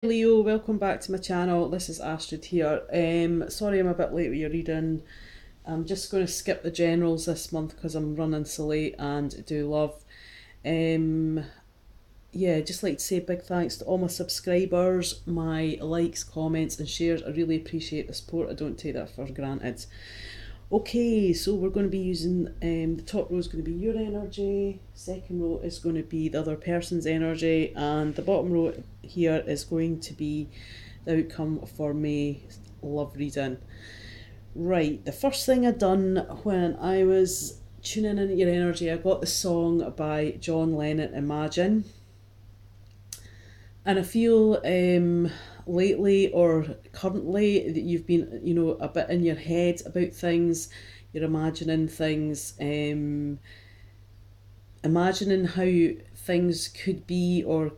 Leo, welcome back to my channel. This is Astrid here. Sorry I'm a bit late with your reading. I'm just going to skip the generals this month because I'm running so late and do love. Um, yeah, just like to say big thanks to all my subscribers, my likes, comments and shares. I really appreciate the support. I don't take that for granted. Okay, so we're going to be using, the top row is going to be your energy, second row is going to be the other person's energy, and the bottom row here is going to be the outcome for May love reading. Right, the first thing I done when I was tuning into your energy, I got the song by John Lennon, Imagine. And I feel lately or currently that you've been, a bit in your head about things, you're imagining things, imagining how things could be or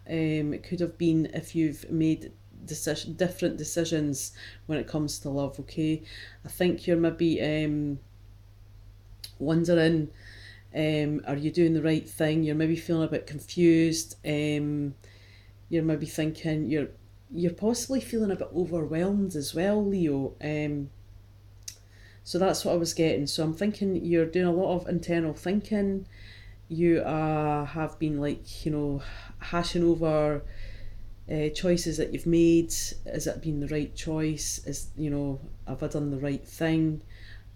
it could have been if you've made different decisions when it comes to love, okay? I think you're maybe wondering, are you doing the right thing? You're maybe feeling a bit confused. You're maybe thinking you're possibly feeling a bit overwhelmed as well, Leo. So that's what I was getting. So I'm thinking you're doing a lot of internal thinking. You have been hashing over choices that you've made. Has it been the right choice? Have I done the right thing?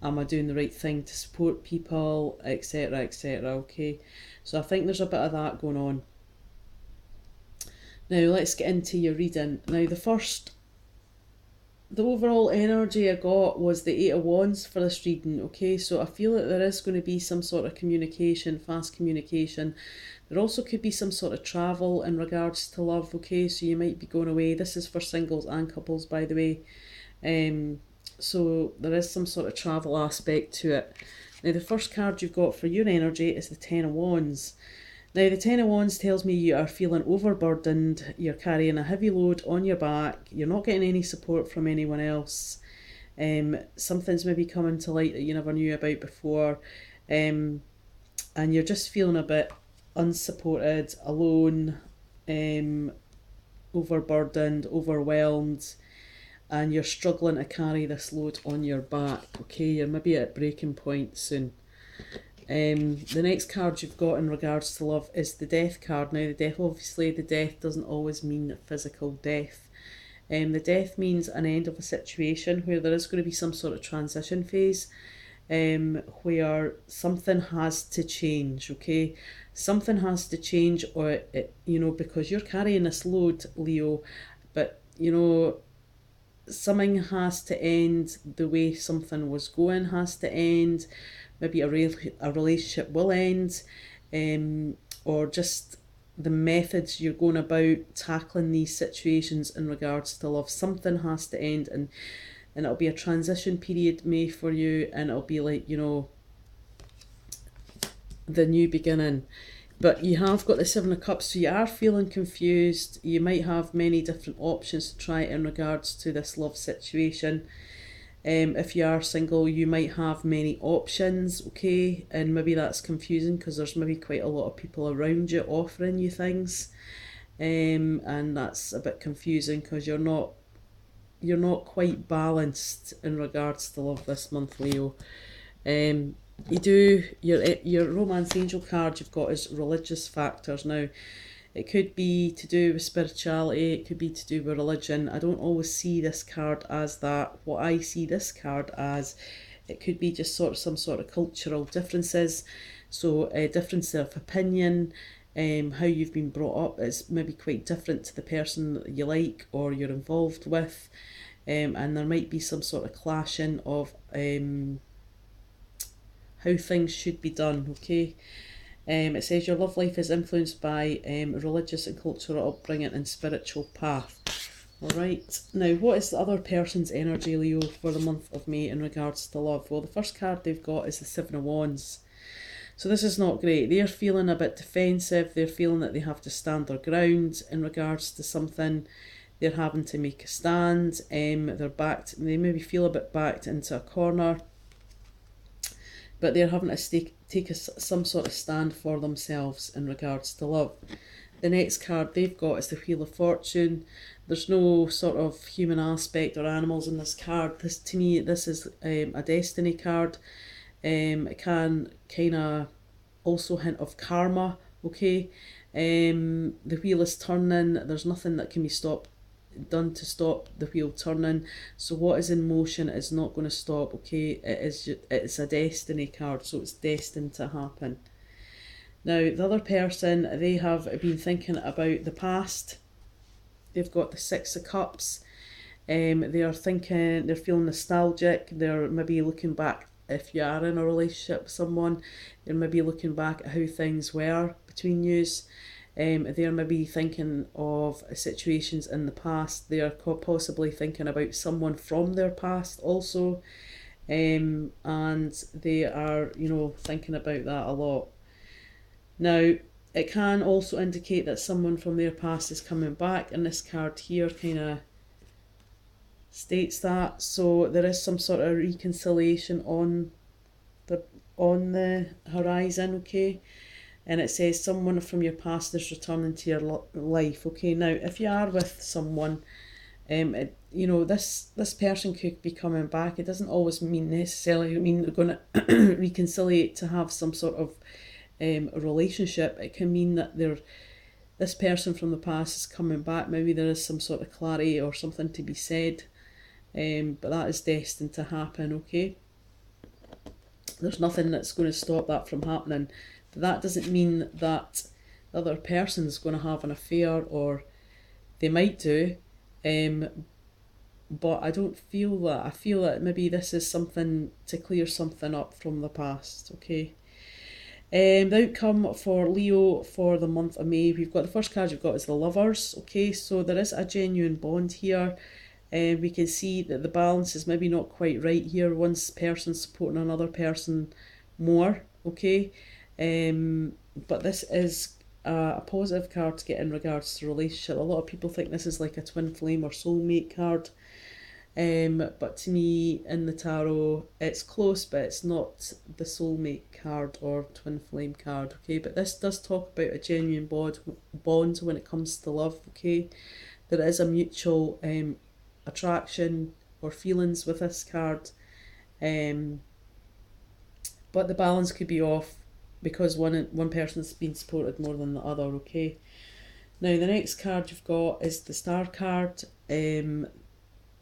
Am I doing the right thing to support people, etc., etc.? Okay, so I think there's a bit of that going on. Now let's get into your reading. Now the overall energy I got was the Eight of Wands for this reading, okay? So I feel that there is going to be some sort of communication, fast communication. There also could be some sort of travel in regards to love, okay? So you might be going away. This is for singles and couples, by the way. So there is some sort of travel aspect to it. Now the first card you've got for your energy is the Ten of Wands. Now, the Ten of Wands tells me you are feeling overburdened, you're carrying a heavy load on your back, you're not getting any support from anyone else. Something's maybe coming to light that you never knew about before, and you're just feeling a bit unsupported, alone, overburdened, overwhelmed, and you're struggling to carry this load on your back. Okay, you're maybe at breaking point soon. The next card you've got in regards to love is the Death card. Now, the death doesn't always mean physical death. The death means an end of a situation where there is going to be some sort of transition phase, where something has to change, okay? Something has to change, or, because you're carrying this load, Leo, but, something has to end. The way something was going has to end. Maybe a relationship will end, or just the methods you're going about tackling these situations in regards to love. Something has to end, and it'll be a transition period, May, for you, and it'll be like, the new beginning. But you have got the Seven of Cups, so you are feeling confused. You might have many different options to try in regards to this love situation. If you are single, you might have many options, okay? And maybe that's confusing because there's maybe quite a lot of people around you offering you things. And that's a bit confusing because you're not quite balanced in regards to love this month, Leo. Your romance angel card you've got is religious factors. Now, it could be to do with spirituality, it could be to do with religion. I don't always see this card as that. What I see this card as, it could be just some sort of cultural differences. So a difference of opinion, how you've been brought up is maybe quite different to the person that you like or you're involved with. And there might be some sort of clashing of how things should be done, okay? It says your love life is influenced by religious and cultural upbringing and spiritual path. Alright, now what is the other person's energy, Leo, for the month of May in regards to love? Well, the first card they've got is the Seven of Wands. So this is not great. They're feeling a bit defensive. They're feeling that they have to stand their ground in regards to something. They're having to make a stand. They're backed. They maybe feel a bit backed into a corner, but they're having to take some sort of stand for themselves in regards to love. The next card they've got is the Wheel of Fortune. There's no sort of human aspect or animals in this card. This, to me, this is a destiny card. It can kind of also hint of karma, okay? The wheel is turning. There's nothing that can be done to stop the wheel turning. So what is in motion is not going to stop, okay? It's a destiny card, so it's destined to happen. Now, the other person, they have been thinking about the past. They've got the Six of Cups. They are thinking, they're feeling nostalgic. They're maybe looking back, if you are in a relationship with someone, they're maybe looking back at how things were between yous. They're maybe thinking of situations in the past. They are possibly thinking about someone from their past also. And they are, you know, thinking about that a lot. Now, it can also indicate that someone from their past is coming back, and this card here kind of states that. So there is some sort of reconciliation on the horizon, okay? And it says someone from your past is returning to your life, okay? Now, if you are with someone, you know, this person could be coming back. It doesn't always necessarily mean they're going to reconciliate to have some sort of relationship. It can mean that this person from the past is coming back. Maybe there is some sort of clarity or something to be said, but that is destined to happen, okay? There's nothing that's going to stop that from happening. But that doesn't mean that the other person is going to have an affair, or they might do, but I don't feel that. I feel that maybe this is something to clear something up from the past, okay? The outcome for Leo for the month of May, we've got the first card you've got is the Lovers, okay? So there is a genuine bond here. We can see that the balance is maybe not quite right here. One person supporting another person more, okay? But this is a positive card to get in regards to relationship. A lot of people think this is like a twin flame or soulmate card. But to me, in the tarot, it's close, but it's not the soulmate card or twin flame card, okay? But this does talk about a genuine bond when it comes to love, okay? There is a mutual attraction or feelings with this card, but the balance could be off because one person's been supported more than the other, okay? Now, the next card you've got is the Star card.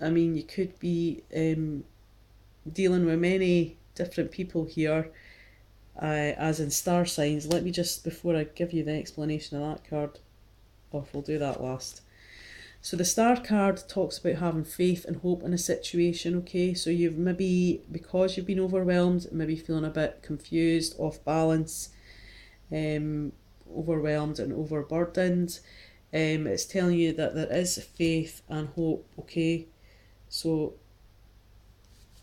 I mean, you could be dealing with many different people here, as in star signs. Let me just, before I give you the explanation of that card, we'll do that last. So the Star card talks about having faith and hope in a situation, okay? So you've maybe, because you've been overwhelmed, maybe feeling a bit confused, off balance, overwhelmed and overburdened. It's telling you that there is faith and hope, okay? So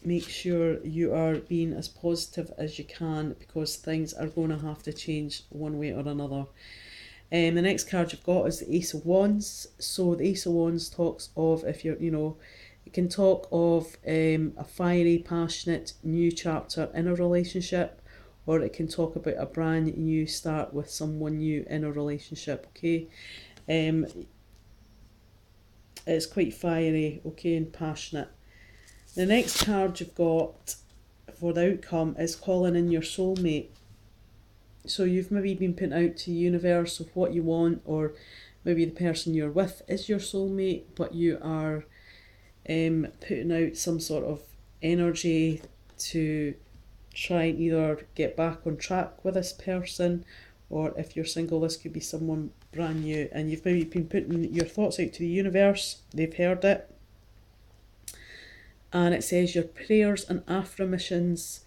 make sure you are being as positive as you can, because things are going to have to change one way or another. The next card you've got is the Ace of Wands. So the Ace of Wands talks of, if you're, you know, it can talk of a fiery, passionate new chapter in a relationship, or it can talk about a brand new start with someone new in a relationship, okay? It's quite fiery, okay, and passionate. The next card you've got for the outcome is calling in your soulmate. So you've maybe been putting out to the universe of what you want, or maybe the person you're with is your soulmate, but you are putting out some sort of energy to try and either get back on track with this person, or if you're single, this could be someone brand new, and you've maybe been putting your thoughts out to the universe. They've heard it, and it says your prayers and affirmations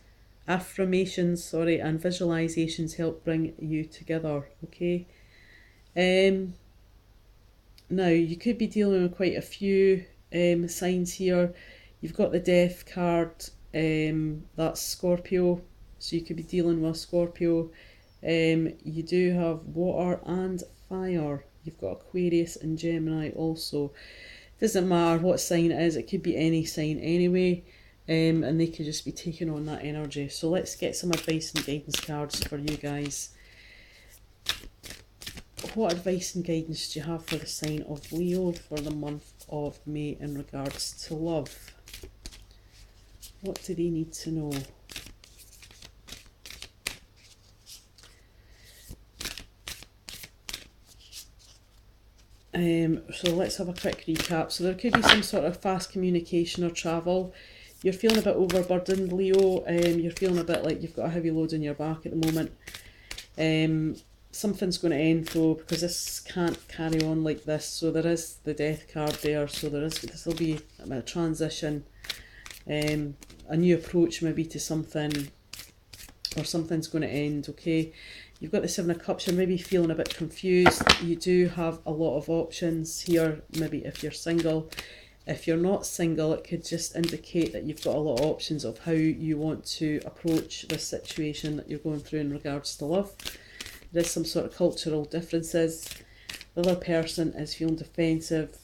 and visualizations help bring you together, okay? Now, you could be dealing with quite a few signs here. You've got the Death card, that's Scorpio, so you could be dealing with Scorpio. You do have water and fire. You've got Aquarius and Gemini also. Doesn't matter what sign it is, it could be any sign anyway, and they could just be taking on that energy. So let's get some advice and guidance cards for you guys. what advice and guidance do you have for the sign of Leo for the month of May in regards to love? What do they need to know? So let's have a quick recap. So there could be some sort of fast communication or travel. You're feeling a bit overburdened, Leo. You're feeling a bit like you've got a heavy load on your back at the moment. Something's going to end though, because this can't carry on like this. So there is the death card there. So this will be a transition, a new approach maybe to something, or something's going to end. Okay, you've got the Seven of Cups. You're maybe feeling a bit confused. You do have a lot of options here. Maybe if you're single. If you're not single, it could just indicate that you've got a lot of options of how you want to approach this situation that you're going through in regards to love. There's some sort of cultural differences. The other person is feeling defensive,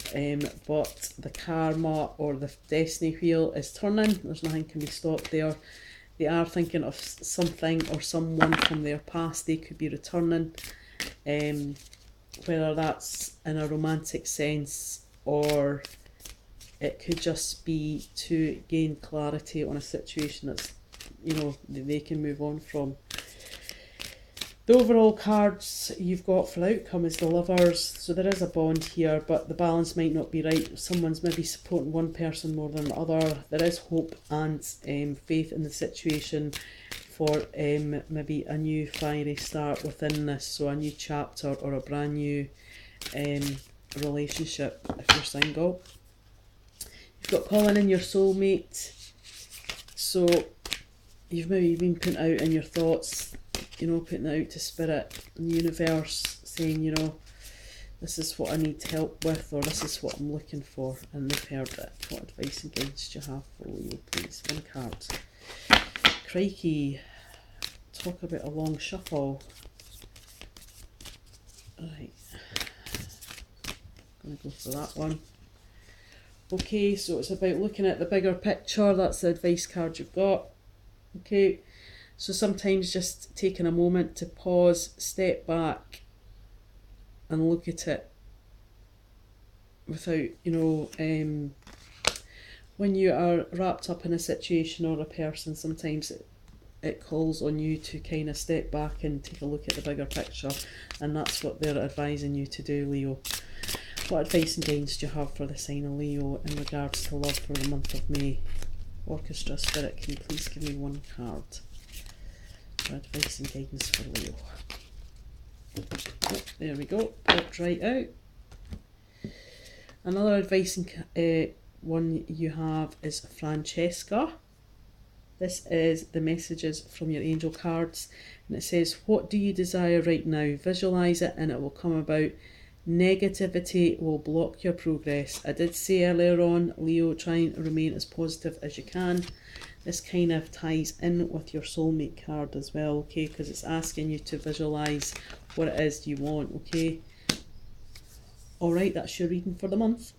but the karma or the destiny wheel is turning. There's nothing can be stopped there. They are thinking of something or someone from their past they could be returning, whether that's in a romantic sense or it could just be to gain clarity on a situation that's, you know, they can move on from. The overall cards you've got for the outcome is the Lovers. So there is a bond here, but the balance might not be right. Someone's maybe supporting one person more than the other. There is hope and faith in the situation for maybe a new fiery start within this. So a new chapter or a brand new relationship if you're single. You've got calling in your soulmate. So you've maybe been putting out in your thoughts, you know, putting it out to spirit and the universe, saying, you know, this is what I need help with, or this is what I'm looking for, and they've heard it. What advice and guidance do you have for Leo, please? One card. Crikey. Talk about a long shuffle. Right. I'm going to go for that one. Okay, so it's about looking at the bigger picture. That's the advice card you've got. Okay, so sometimes just taking a moment to pause, step back and look at it without, you know, when you are wrapped up in a situation or a person, sometimes it calls on you to kind of step back and take a look at the bigger picture, and that's what they're advising you to do, Leo. What advice and guidance do you have for the sign of Leo in regards to love for the month of May? Orchestra Spirit, can you please give me one card? For advice and guidance for Leo. Oh, there we go, popped right out. Another advice and one you have is Francesca. This is the messages from your angel cards, and it says, what do you desire right now? Visualize it and it will come about. Negativity will block your progress. I did say earlier on, Leo, try and remain as positive as you can. This kind of ties in with your soulmate card as well, okay, because it's asking you to visualize what it is you want, okay. Alright, that's your reading for the month.